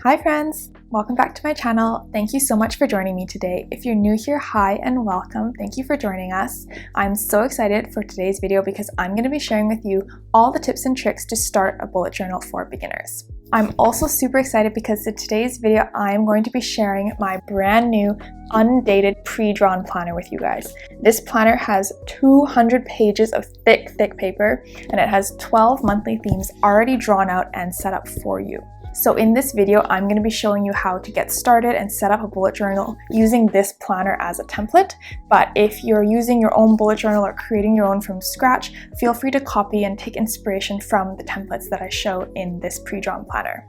Hi friends! Welcome back to my channel. Thank you so much for joining me today. If you're new here, hi and welcome. Thank you for joining us. I'm so excited for today's video because I'm going to be sharing with you all the tips and tricks to start a bullet journal for beginners. I'm also super excited because in today's video, I'm going to be sharing my brand new undated pre-drawn planner with you guys. This planner has 200 pages of thick paper, and it has 12 monthly themes already drawn out and set up for you. So in this video, I'm going to be showing you how to get started and set up a bullet journal using this planner as a template. But if you're using your own bullet journal or creating your own from scratch, feel free to copy and take inspiration from the templates that I show in this pre-drawn planner.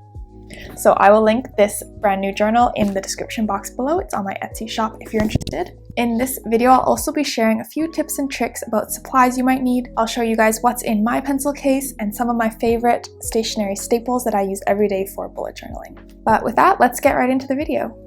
So I will link this brand new journal in the description box below. It's on my Etsy shop if you're interested. In this video, I'll also be sharing a few tips and tricks about supplies you might need. I'll show you guys what's in my pencil case and some of my favorite stationery staples that I use every day for bullet journaling. But with that, let's get right into the video.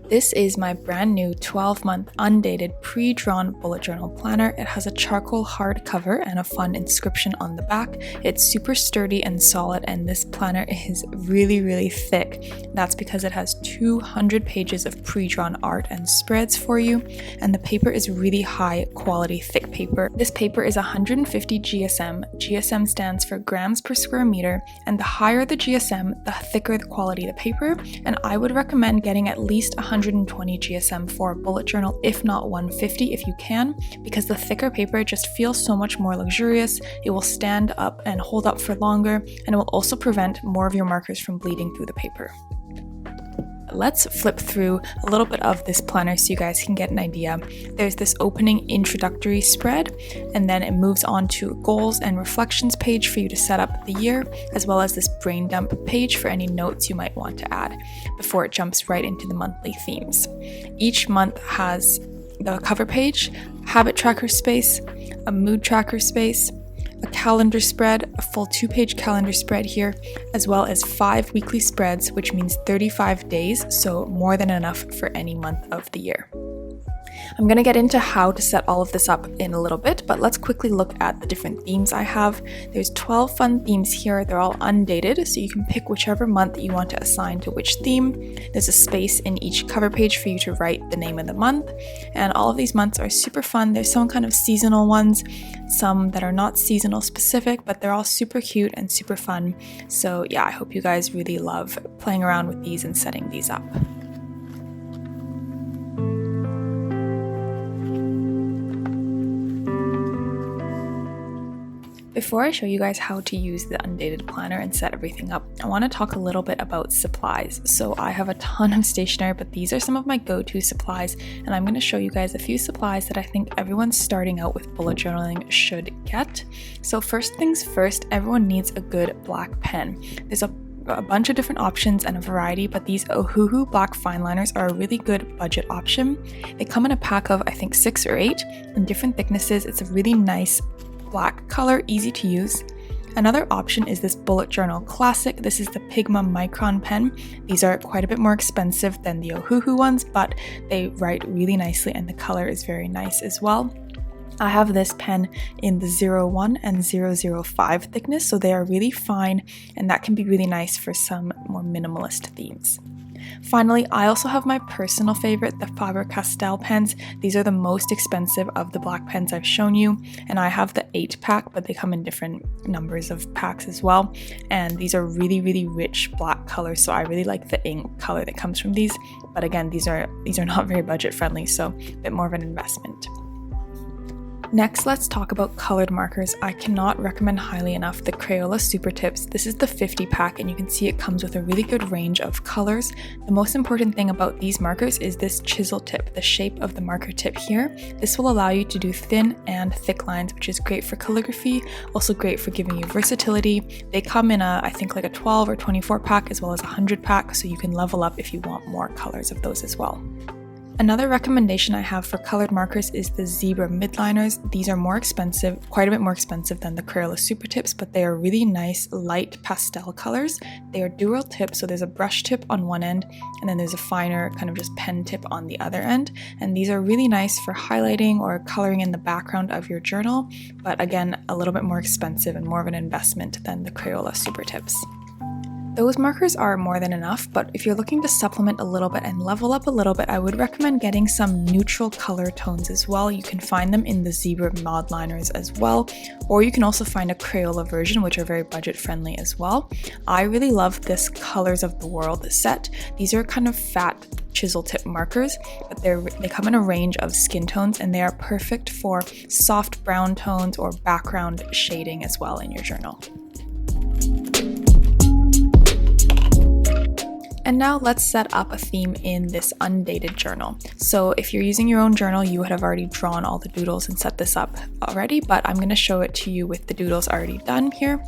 This is my brand new 12-month undated pre-drawn bullet journal planner. It has a charcoal hardcover and a fun inscription on the back. It's super sturdy and solid, and this planner is really thick. That's because it has 200 pages of pre-drawn art and spreads for you, and the paper is really high quality thick paper. This paper is 150 GSM. GSM stands for grams per square meter, and the higher the GSM, the thicker the quality of the paper, and I would recommend getting at least 120 GSM for a bullet journal, if not 150 if you can, because the thicker paper just feels so much more luxurious. It will stand up and hold up for longer, and it will also prevent more of your markers from bleeding through the paper. Let's flip through a little bit of this planner so you guys can get an idea. There's this opening introductory spread, and then it moves on to goals and reflections page for you to set up the year, as well as this brain dump page for any notes you might want to add before it jumps right into the monthly themes. Each month has the cover page, habit tracker space, a mood tracker space, a calendar spread, a full 2-page calendar spread here, as well as 5 weekly spreads, which means 35 days, so more than enough for any month of the year. I'm going to get into how to set all of this up in a little bit, but let's quickly look at the different themes I have. There's 12 fun themes here. They're all undated, so you can pick whichever month you want to assign to which theme. There's a space in each cover page for you to write the name of the month, and all of these months are super fun. There's some kind of seasonal ones, some that are not seasonal specific, but they're all super cute and super fun. So yeah, I hope you guys really love playing around with these and setting these up. Before I show you guys how to use the undated planner and set everything up, I want to talk a little bit about supplies. So I have a ton of stationery, but these are some of my go-to supplies, and I'm going to show you guys a few supplies that I think everyone starting out with bullet journaling should get. So first things first, everyone needs a good black pen. There's a bunch of different options and a variety, but these Ohuhu black fine liners are a really good budget option. They come in a pack of I think 6 or 8 in different thicknesses. It's a really nice black color, easy to use. Another option is this Bullet Journal Classic. This is the Pigma Micron pen. These are quite a bit more expensive than the Ohuhu ones, but they write really nicely and the color is very nice as well. I have this pen in the 01 and 005 thickness, so they are really fine, and that can be really nice for some more minimalist themes. Finally, I also have my personal favorite, the Faber-Castell pens. These are the most expensive of the black pens I've shown you, and I have the 8-pack, but they come in different numbers of packs as well. And these are really rich black colors, so I really like the ink color that comes from these. But again, these are not very budget friendly, so a bit more of an investment. Next, let's talk about colored markers. I cannot recommend highly enough the Crayola Super Tips. This is the 50-pack, and you can see it comes with a really good range of colors. The most important thing about these markers is this chisel tip, the shape of the marker tip here. This will allow you to do thin and thick lines, which is great for calligraphy, also great for giving you versatility. They come in I think like a 12 or 24 pack as well as a 100 pack, so you can level up if you want more colors of those as well. Another recommendation I have for colored markers is the Zebra Midliners. These are more expensive, quite a bit more expensive than the Crayola Super Tips, but they are really nice light pastel colors. They are dual tip, so there's a brush tip on one end and then there's a finer kind of just pen tip on the other end. And these are really nice for highlighting or coloring in the background of your journal, but again, a little bit more expensive and more of an investment than the Crayola Super Tips. Those markers are more than enough, but if you're looking to supplement a little bit and level up a little bit, I would recommend getting some neutral color tones as well. You can find them in the zebra mod liners as well, or you can also find a Crayola version, which are very budget friendly as well. I really love this Colors of the World set. These are kind of fat chisel tip markers, but they come in a range of skin tones, and they are perfect for soft brown tones or background shading as well in your journal. And now let's set up a theme in this undated journal. So if you're using your own journal, you would have already drawn all the doodles and set this up already, but I'm going to show it to you with the doodles already done here.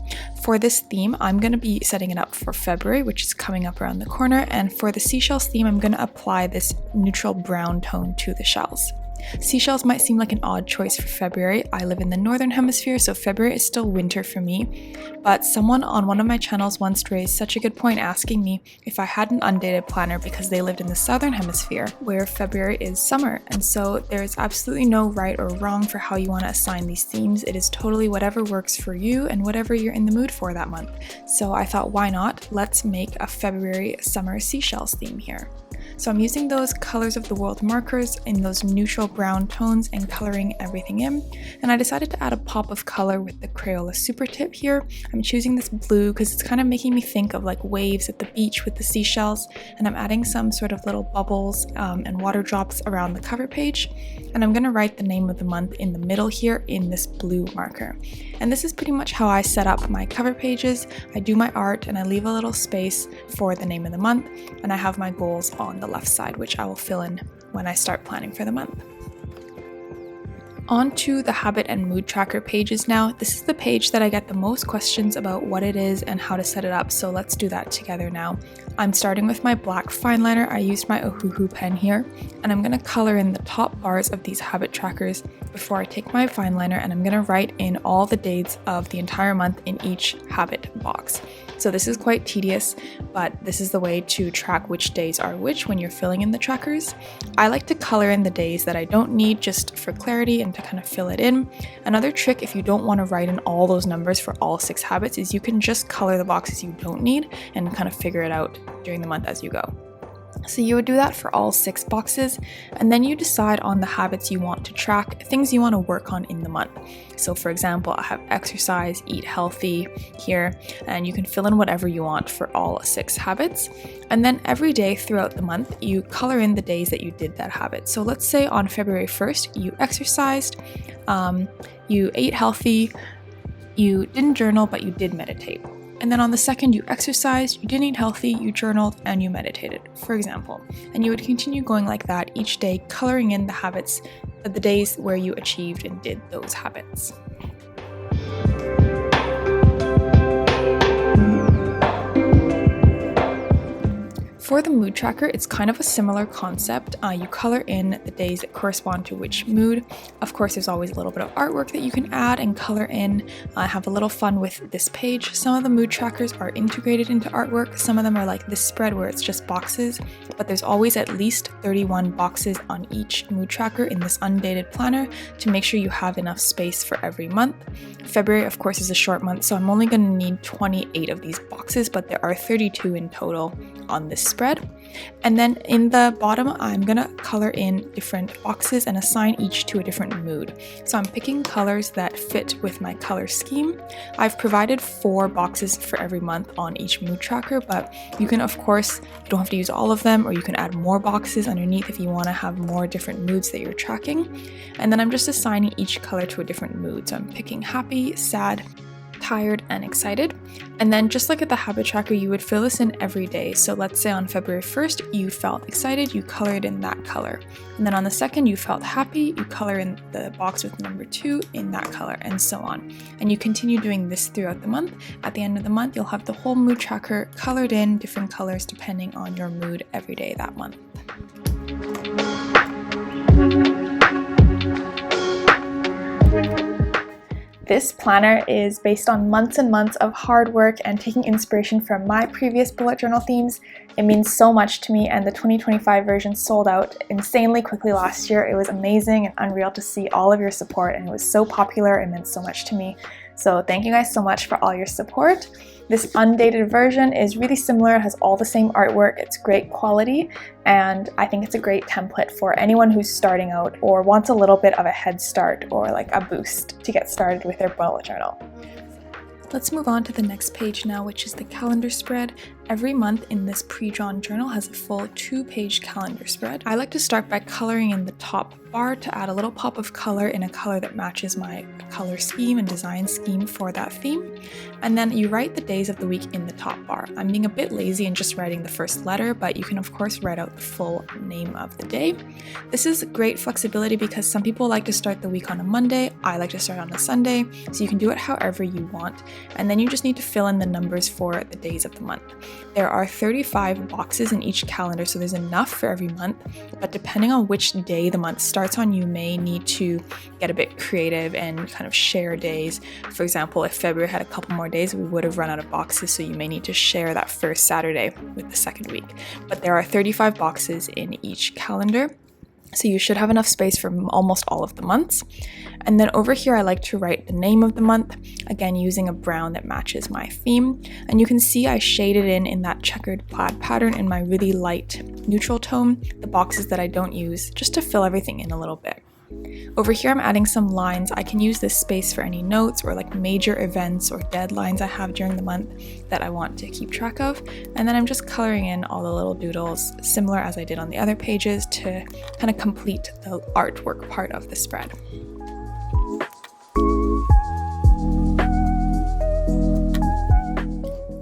For this theme, I'm going to be setting it up for February, which is coming up around the corner, and for the seashells theme, I'm going to apply this neutral brown tone to the shells. Seashells might seem like an odd choice for February. I live in the northern hemisphere, so February is still winter for me. But someone on one of my channels once raised such a good point asking me if I had an undated planner because they lived in the southern hemisphere where February is summer. And so there is absolutely no right or wrong for how you want to assign these themes. It is totally whatever works for you and whatever you're in the mood for that month. So I thought, why not? Let's make a February summer seashells theme here. So I'm using those Colors of the World markers in those neutral brown tones and coloring everything in. And I decided to add a pop of color with the Crayola Super Tip here. I'm choosing this blue because it's kind of making me think of like waves at the beach with the seashells. And I'm adding some sort of little bubbles and water drops around the cover page. And I'm going to write the name of the month in the middle here in this blue marker. And this is pretty much how I set up my cover pages. I do my art and I leave a little space for the name of the month. And I have my goals on the left side, which I will fill in when I start planning for the month. On to the habit and mood tracker pages now. This is the page that I get the most questions about what it is and how to set it up, so let's do that together now. I'm starting with my black fine liner. I used my Ohuhu pen here, and I'm going to color in the top bars of these habit trackers before I take my fine liner, and I'm going to write in all the dates of the entire month in each habit box. So this is quite tedious, but this is the way to track which days are which when you're filling in the trackers. I like to color in the days that I don't need just for clarity and to kind of fill it in. Another trick, if you don't want to write in all those numbers for all 6 habits, is you can just color the boxes you don't need and kind of figure it out during the month as you go. So you would do that for all 6 boxes, and then you decide on the habits you want to track, things you want to work on in the month. So for example, I have exercise, eat healthy here, and you can fill in whatever you want for all 6 habits. And then every day throughout the month, you color in the days that you did that habit. So let's say on February 1st, you exercised, you ate healthy, you didn't journal, but you did meditate. And then on the 2nd, you exercised, you didn't eat healthy, you journaled, and you meditated, for example. And you would continue going like that each day, coloring in the habits of the days where you achieved and did those habits. For the mood tracker, it's kind of a similar concept. You color in the days that correspond to which mood. Of course, there's always a little bit of artwork that you can add and color in. Have a little fun with this page. Some of the mood trackers are integrated into artwork. Some of them are like this spread where it's just boxes, but there's always at least 31 boxes on each mood tracker in this undated planner to make sure you have enough space for every month. February, of course, is a short month, so I'm only going to need 28 of these boxes, but there are 32 in total on this spread. And then in the bottom, I'm gonna color in different boxes and assign each to a different mood. So I'm picking colors that fit with my color scheme. I've provided 4 boxes for every month on each mood tracker, but you can, of course, you don't have to use all of them, or you can add more boxes underneath if you want to have more different moods that you're tracking. And then I'm just assigning each color to a different mood. So I'm picking happy, sad, tired, and excited. And then just like at the habit tracker, you would fill this in every day. So let's say on February 1st, you felt excited, you colored in that color. And then on the 2nd, you felt happy, you color in the box with number 2 in that color, and so on. And you continue doing this throughout the month. At the end of the month, you'll have the whole mood tracker colored in different colors depending on your mood every day that month. This planner is based on months and months of hard work and taking inspiration from my previous bullet journal themes. It means so much to me, and the 2025 version sold out insanely quickly last year. It was amazing and unreal to see all of your support, and it was so popular. It meant so much to me. So thank you guys so much for all your support. This undated version is really similar, has all the same artwork, it's great quality, and I think it's a great template for anyone who's starting out or wants a little bit of a head start or like a boost to get started with their bullet journal. Let's move on to the next page now, which is the calendar spread. Every month in this pre-drawn journal has a full 2-page calendar spread. I like to start by coloring in the top bar to add a little pop of color in a color that matches my color scheme and design scheme for that theme. And then you write the days of the week in the top bar. I'm being a bit lazy and just writing the first letter, but you can of course write out the full name of the day. This is great flexibility because some people like to start the week on a Monday, I like to start on a Sunday, so you can do it however you want. And then you just need to fill in the numbers for the days of the month. There are 35 boxes in each calendar, so there's enough for every month, but depending on which day the month starts on, you may need to get a bit creative and kind of share days. For example, if February had a couple more days, we would have run out of boxes, so you may need to share that first Saturday with the second week. But there are 35 boxes in each calendar, so you should have enough space for almost all of the months. And then over here, I like to write the name of the month, again using a brown that matches my theme. And you can see I shaded in that checkered plaid pattern in my really light neutral tone, the boxes that I don't use, just to fill everything in a little bit. Over here, I'm adding some lines. I can use this space for any notes or like major events or deadlines I have during the month that I want to keep track of. And then I'm just coloring in all the little doodles, similar as I did on the other pages, to kind of complete the artwork part of the spread.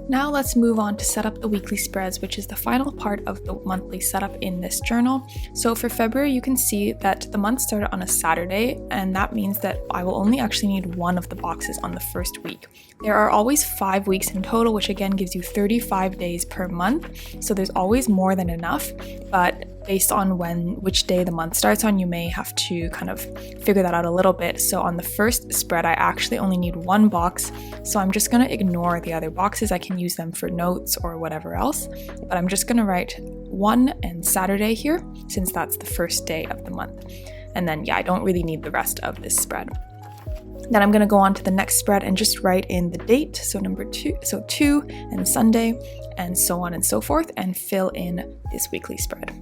Now let's move on to set up the weekly spreads, which is the final part of the monthly setup in this journal. So for February, you can see that the month started on a Saturday, and that means that I will only actually need one of the boxes on the first week. There are always 5 weeks in total, which again gives you 35 days per month. So there's always more than enough, but based on which day the month starts on, you may have to kind of figure that out a little bit. So on the first spread, I actually only need one box. So I'm just gonna ignore the other boxes. I can use them for notes or whatever else, but I'm just gonna write 1 and Saturday here, since that's the first day of the month. And then yeah, I don't really need the rest of this spread. Then I'm gonna go on to the next spread and just write in the date, so number 2 and Sunday, and so on and so forth, and fill in this weekly spread.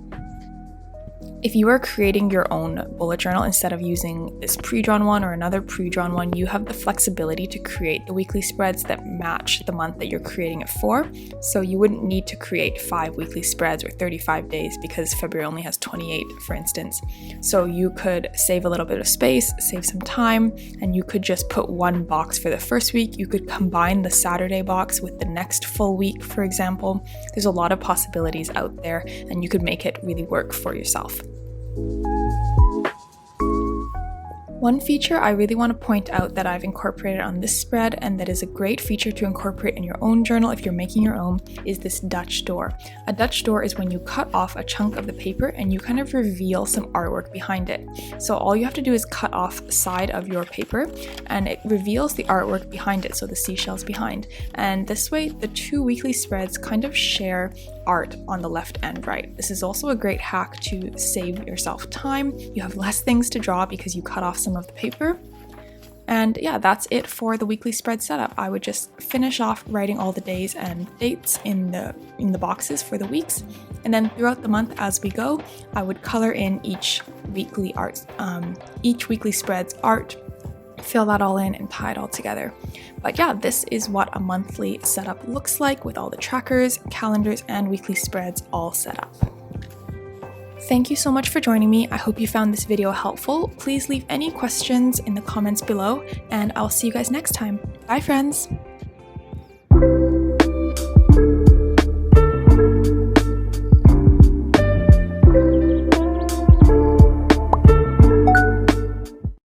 If you are creating your own bullet journal instead of using this pre-drawn one or another pre-drawn one, you have the flexibility to create the weekly spreads that match the month that you're creating it for. So you wouldn't need to create 5 weekly spreads or 35 days because February only has 28, for instance. So you could save a little bit of space, save some time, and you could just put one box for the first week. You could combine the Saturday box with the next full week, for example. There's a lot of possibilities out there, and you could make it really work for yourself. One feature I really want to point out that I've incorporated on this spread, and that is a great feature to incorporate in your own journal if you're making your own, is this Dutch door. A Dutch door is when you cut off a chunk of the paper and you kind of reveal some artwork behind it. So all you have to do is cut off the side of your paper and it reveals the artwork behind it, so the seashells behind. And this way, the 2 weekly spreads kind of share art on the left and right. This is also a great hack to save yourself time. You have less things to draw because you cut off some of the paper. And yeah, that's it for the weekly spread setup. I would just finish off writing all the days and dates in the boxes for the weeks, and then throughout the month as we go, I would color in each weekly spread's art, fill that all in and tie it all together. But yeah, this is what a monthly setup looks like with all the trackers, calendars, and weekly spreads all set up. Thank you so much for joining me. I hope you found this video helpful. Please leave any questions in the comments below, and I'll see you guys next time. Bye, friends!